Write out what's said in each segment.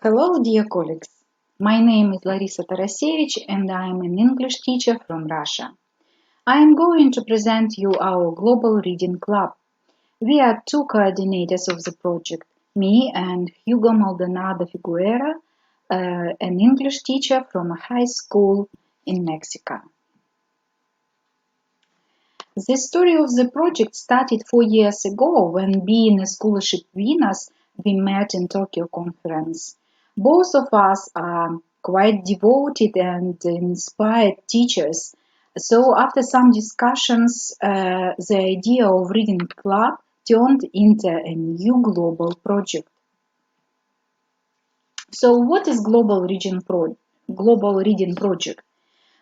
Hello, dear colleagues. My name is Larisa Tarasevich and I am an English teacher from Russia. I am going to present you our Global Reading Club. We are two coordinators of the project, me and Hugo Maldonado Figuera, an English teacher from a high school in Mexico. The story of the project started 4 years ago when, being a scholarship winners, we met in Tokyo conference. Both of us are quite devoted and inspired teachers. So after some discussions, the idea of Reading Club turned into a new global project. So what is Global Reading Project?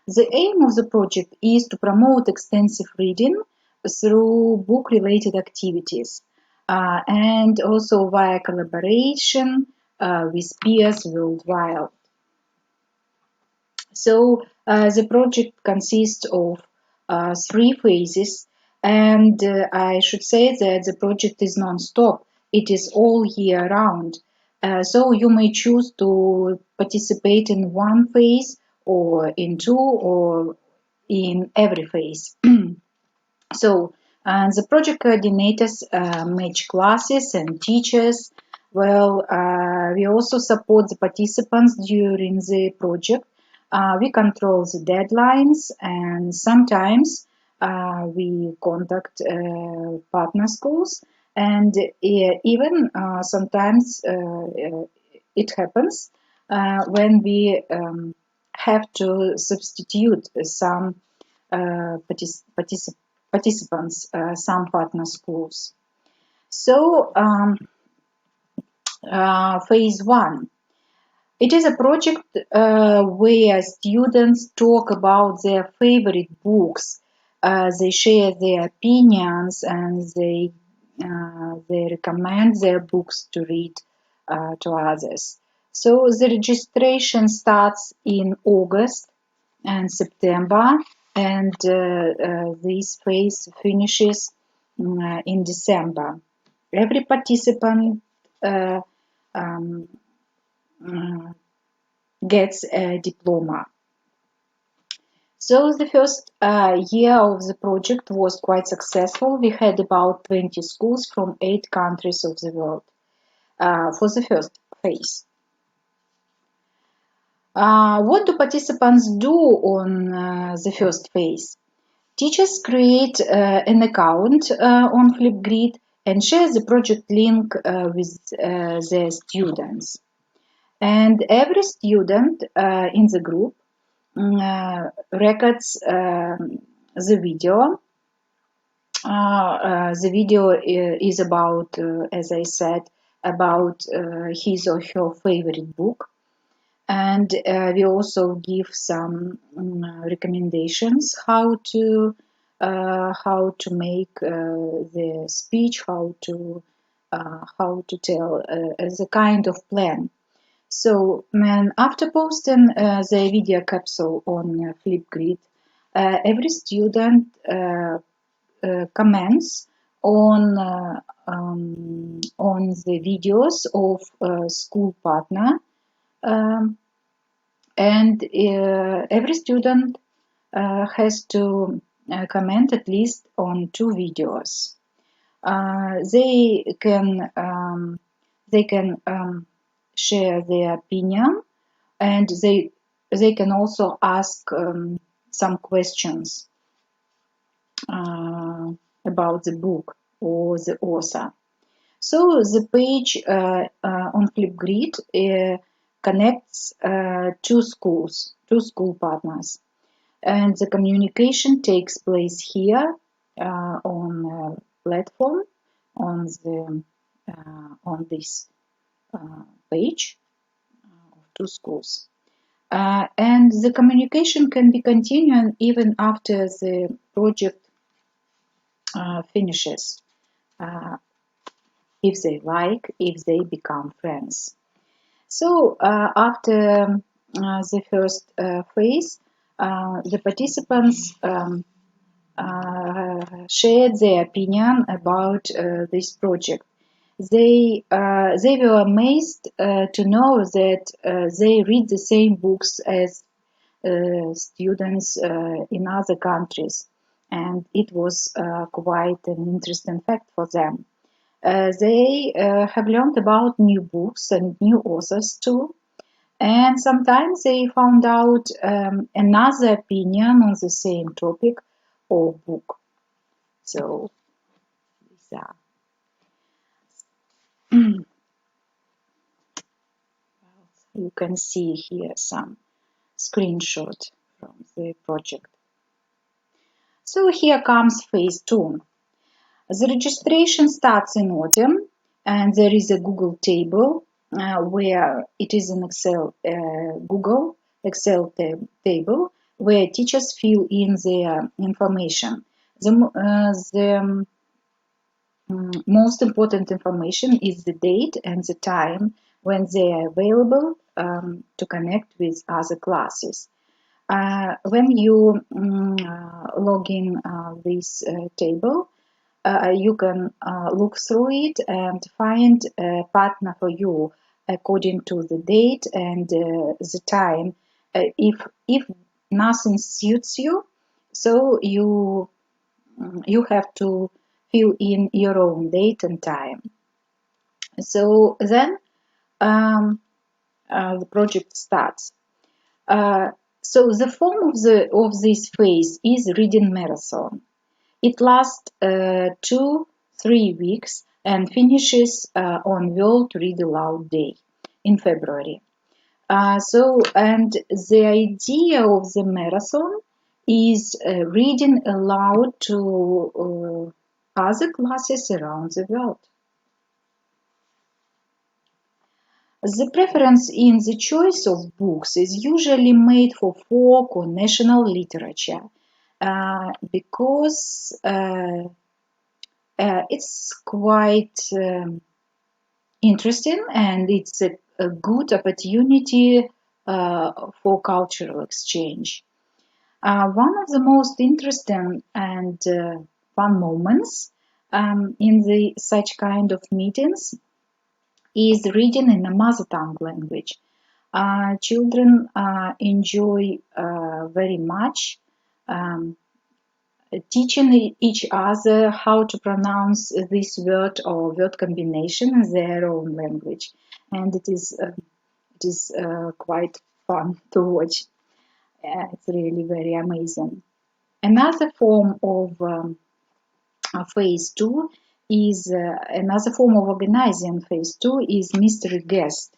The aim of the project is to promote extensive reading through book-related activities and also via collaboration with peers worldwide. So the project consists of 3 phases, and I should say that the project is non-stop. It is all year round. So you may choose to participate in one phase or in 2 or in every phase. So the project coordinators match classes and teachers. Well, we also support the participants during the project. We control the deadlines and sometimes we contact partner schools and even sometimes it happens when we have to substitute some participants, some partner schools. So phase 1. It is a project where students talk about their favorite books. They share their opinions and they recommend their books to read to others. So the registration starts in August and September, and this phase finishes in December. Every participant gets a diploma. So the first year of the project was quite successful. We had about 20 schools from 8 countries of the world for the first phase. What do participants do on the first phase? Teachers create an account on Flipgrid and share the project link with their students. And every student in the group records the video. The video is about, as I said, about his or her favorite book. And we also give some recommendations how to make the speech, how to tell as a kind of plan. So after posting the video capsule on Flipgrid, every student comments on the videos of school partner. And every student has to comment at least on 2 videos. They can share their opinion, and they can also ask some questions about the book or the author. So the page on Flipgrid connects 2 schools, 2 school partners, and the communication takes place here on platform on this page of 2 schools, and the communication can be continuing even after the project finishes, if they like, if they become friends. So after the first phase, the participants shared their opinion about this project. they were amazed to know that they read the same books as students in other countries, and it was quite an interesting fact for them. They have learned about new books and new authors too, and sometimes they found out another opinion on the same topic or book. So, yeah. You can see here some screenshot from the project. So here comes phase 2. The registration starts in autumn, and there is a Google table where it is an Google Excel table where teachers fill in their information. The most important information is the date and the time when they are available to connect with other classes. When you log in this table, you can look through it and find a partner for you according to the date and the time. If nothing suits you, so you have to fill in your own date and time. So then the project starts. So the form of this phase is reading marathon. It lasts 2-3 weeks and finishes on World Read Aloud Day in February. And the idea of the marathon is reading aloud to other classes around the world. The preference in the choice of books is usually made for folk or national literature because it's quite interesting and it's a good opportunity for cultural exchange. One of the most interesting and fun moments in such kind of meetings is reading in a mother tongue language. Children enjoy very much teaching each other how to pronounce this word or word combination in their own language, and it is quite fun to watch. It's really very amazing. Another form of phase 2 is another form of organizing phase 2 is mystery guest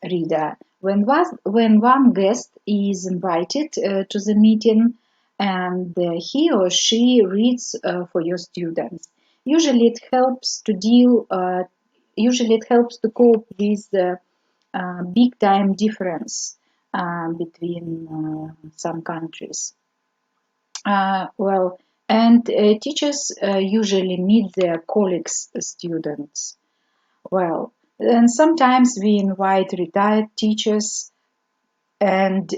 reader. When one guest is invited to the meeting and he or she reads for your students. Usually it helps to cope with the big time difference between some countries. Teachers usually meet their colleagues, students. Well, and sometimes we invite retired teachers, and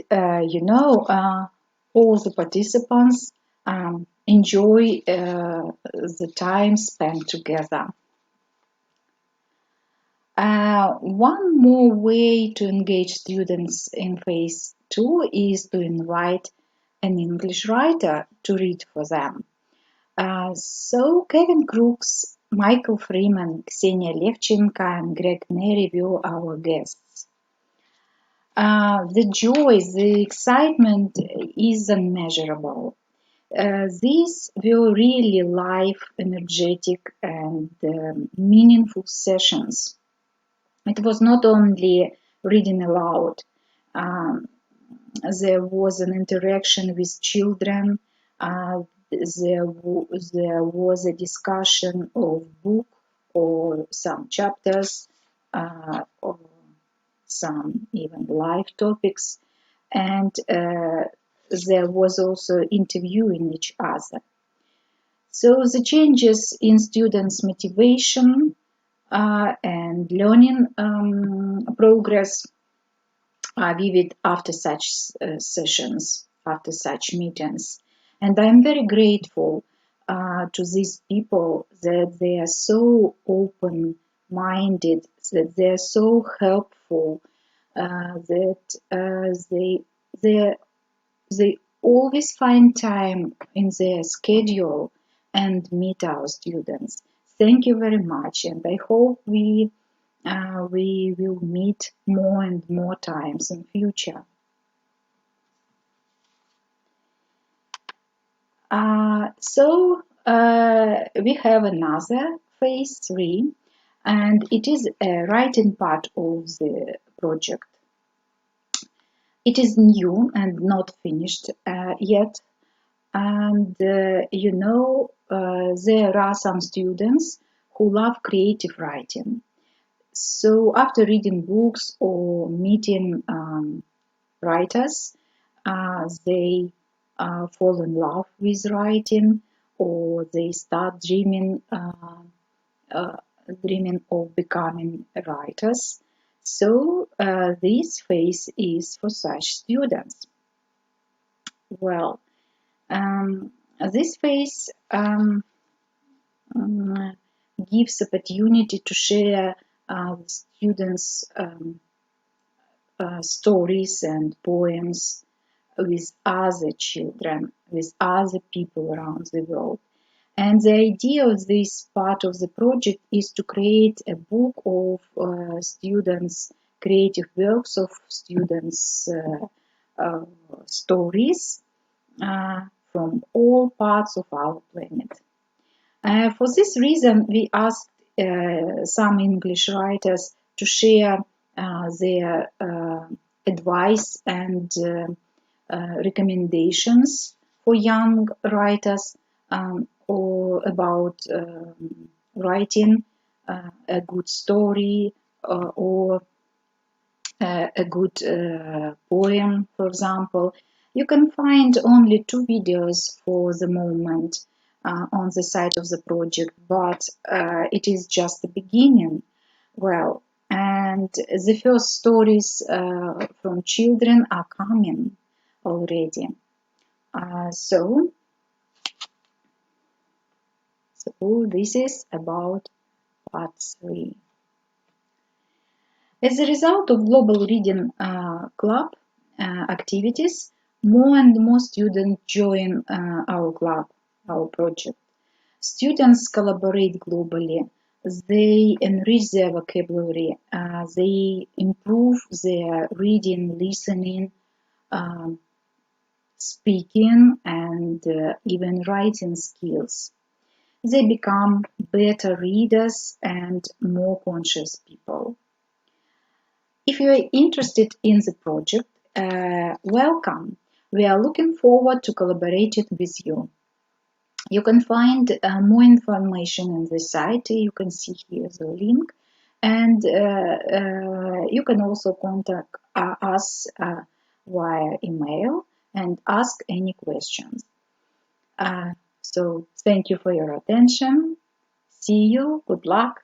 all the participants enjoy the time spent together. One more way to engage students in phase 2 is to invite an English writer to read for them. So Kevin Crooks, Michael Freeman, Ksenia Levchenko, and Greg Neri were our guests. The joy, the excitement is unmeasurable. These were really live, energetic, and meaningful sessions. It was not only reading aloud. There was an interaction with children. There was a discussion of book or some chapters or some even live topics, and there was also interviewing each other. So the changes in students' motivation and learning progress are vivid after such sessions, after such meetings. And I'm very grateful to these people that they are so open-minded, that they are so helpful, that they they always find time in their schedule and meet our students. Thank you very much, and I hope we will meet more and more times in future. We have another phase 3, and it is a writing part of the project. It is new and not finished yet, and there are some students who love creative writing. So after reading books or meeting writers, they fall in love with writing, or they start dreaming of becoming writers. So this phase is for such students. Well, this phase gives opportunity to share students' stories and poems with other children, with other people around the world. And the idea of this part of the project is to create a book of students' creative works, of students' stories from all parts of our planet. For this reason, we asked some English writers to share their advice and recommendations for young writers or about writing a good story or a good poem, for example. You can find only 2 videos for the moment on the site of the project, but it is just the beginning. Well, and the first stories from children are coming already. So this is about part 3. As a result of Global Reading Club activities, more and more students join our club, our project. Students collaborate globally. They enrich their vocabulary. They improve their reading, listening, speaking, and even writing skills. They become better readers and more conscious people. If you are interested in the project, welcome. We are looking forward to collaborating with you. You can find more information on the site. You can see here the link. And you can also contact us via email and ask any questions. So thank you for your attention. See you. Good luck.